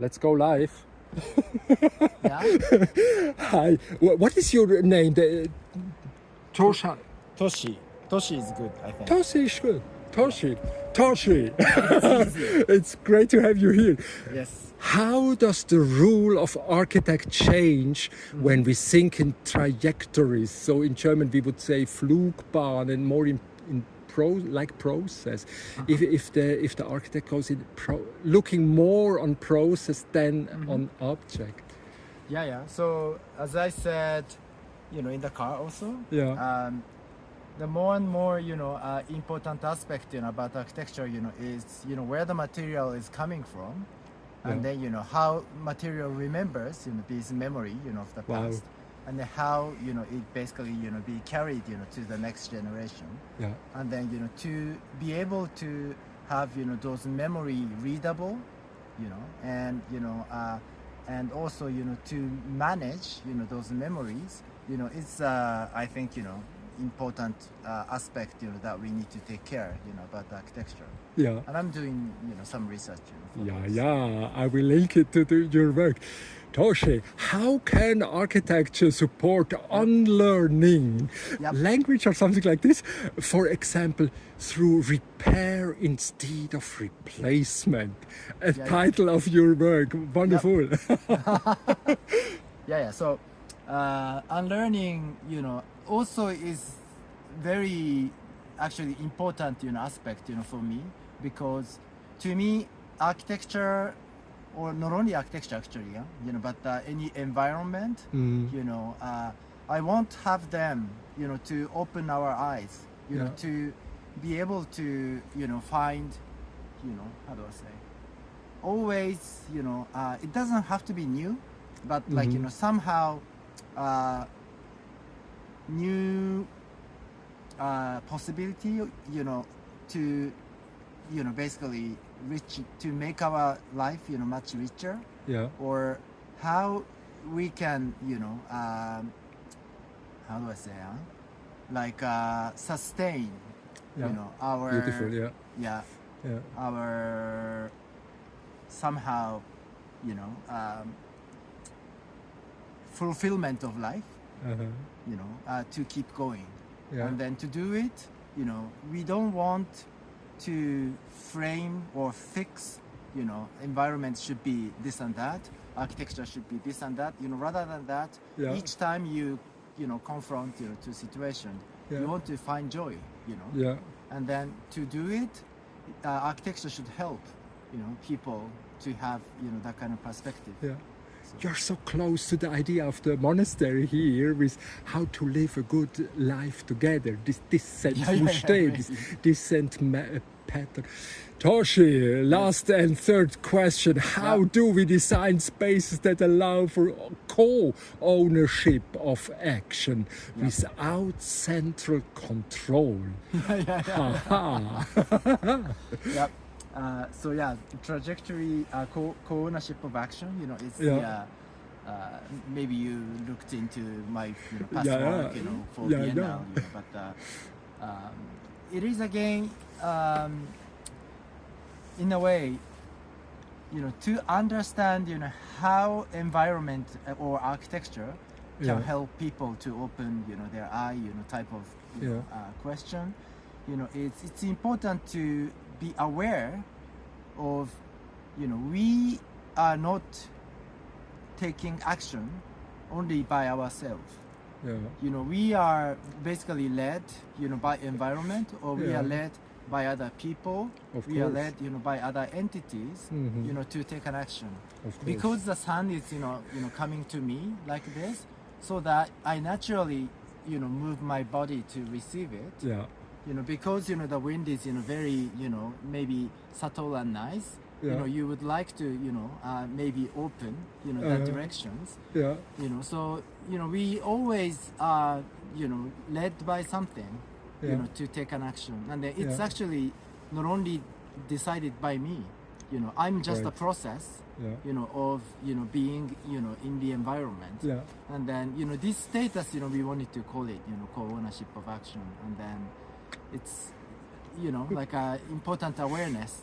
let's go live. Yeah. Hi, what is your name? Toshi. Toshi is good, I think. Toshi is good. Toshi. It's great to have you here. Yes. How does the rule of architect change when we think in trajectories? So in German we would say Flugbahn and more in process. If the architect goes in looking more on process than on object. Yeah. So as I said, in the car also. Yeah. The more and more, important aspect, about architecture, is, where the material is coming from, and then, how material remembers, this memory, of the past, and then how, it basically, be carried, to the next generation. Yeah. And then, to be able to have, those memory readable, and, and also, to manage, those memories, it's, I think, important aspect that we need to take care about the architecture. Yeah. And I'm doing some research. I will link it to your work. Toshi, how can architecture support unlearning language or something like this? For example, through repair instead of replacement. A title of your work. Wonderful. Yeah. So unlearning, also is very actually important aspect for me, because to me architecture, or not only architecture actually, but any environment, I want to have them to open our eyes, to be able to find, how do I say, always, it doesn't have to be new, but like somehow new possibility, to basically to make our life much richer, or how we can how do I say, like sustain our beautiful our somehow fulfillment of life, to keep going. And then to do it, we don't want to frame or fix, environment should be this and that, architecture should be this and that, rather than that, each time you confront to situation, you want to find joy, and then to do it, architecture should help, people to have, that kind of perspective. You're so close to the idea of the monastery here with how to live a good life together. This descent pattern. Toshi, last and third question. How do we design spaces that allow for co-ownership of action without central control? Trajectory, co-ownership of action, it's maybe you looked into my past work, for Biennale, but it is again, in a way, to understand, how environment or architecture can help people to open, their eye, type of question. It's important to be aware of, we are not taking action only by ourselves. We are basically led, by environment, or we are led by other people. We are led, by other entities, to take an action. Because the sun is, coming to me like this, so that I naturally, move my body to receive it. Because the wind is very maybe subtle and nice. You would like to maybe open the directions. So we always are led by something to take an action, and it's actually not only decided by me. I'm just a process of being in the environment, and then this status we wanted to call it co-ownership of action, and then it's like a important awareness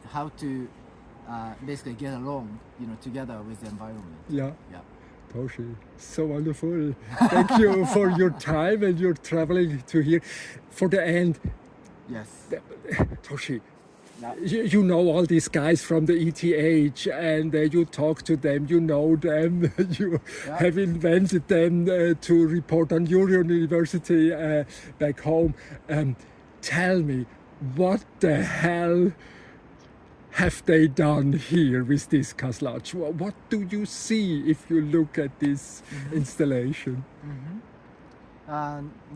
how to basically get along, together with the environment. Yeah. Yeah. Toshi, so wonderful. Thank you for your time and your traveling to here. For the end, Yes. Toshi, Yeah. you know all these guys from the ETH and you talk to them, you know them, you Yeah. have invented them to report on your university back home. Tell me, what the hell have they done here with this Caschlatsch? What do you see if you look at this installation?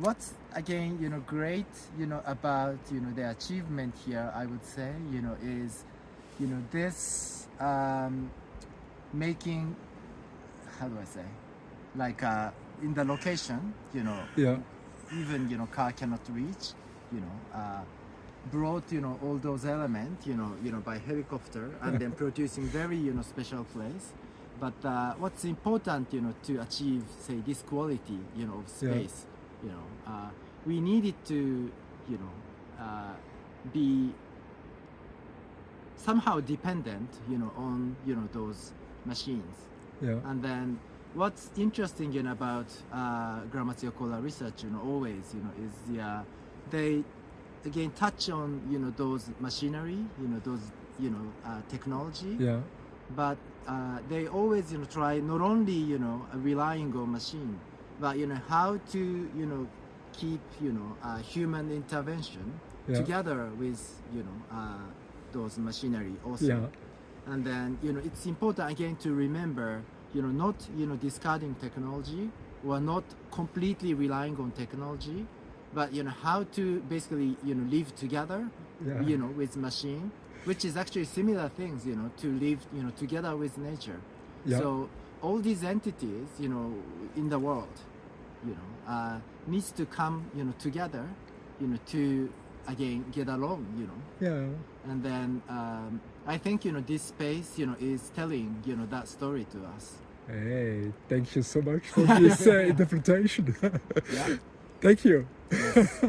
What's again, great, about the achievement here, I would say, is, this making, how do I say, like in the location, Yeah, even car cannot reach, brought all those elements, by helicopter and then producing very special place. But what's important, to achieve, say, this quality, of space, we needed to, be somehow dependent, on, those machines. yeah, And then what's interesting, about Grammatica Cola research, always, is they again touch on, those machinery, those, technology. yeah, But they always try not only relying on machine, but how to keep human intervention Yeah. together with those machinery also. yeah, And then it's important again to remember not discarding technology or not completely relying on technology, but how to basically live together yeah. with machine, which is actually similar things, to live, together with nature. Yeah. So all these entities, in the world, needs to come, together, to again get along, Yeah. And then I think, this space, is telling, that story to us. Hey, thank you so much for this interpretation. Yeah. Thank you. Yes.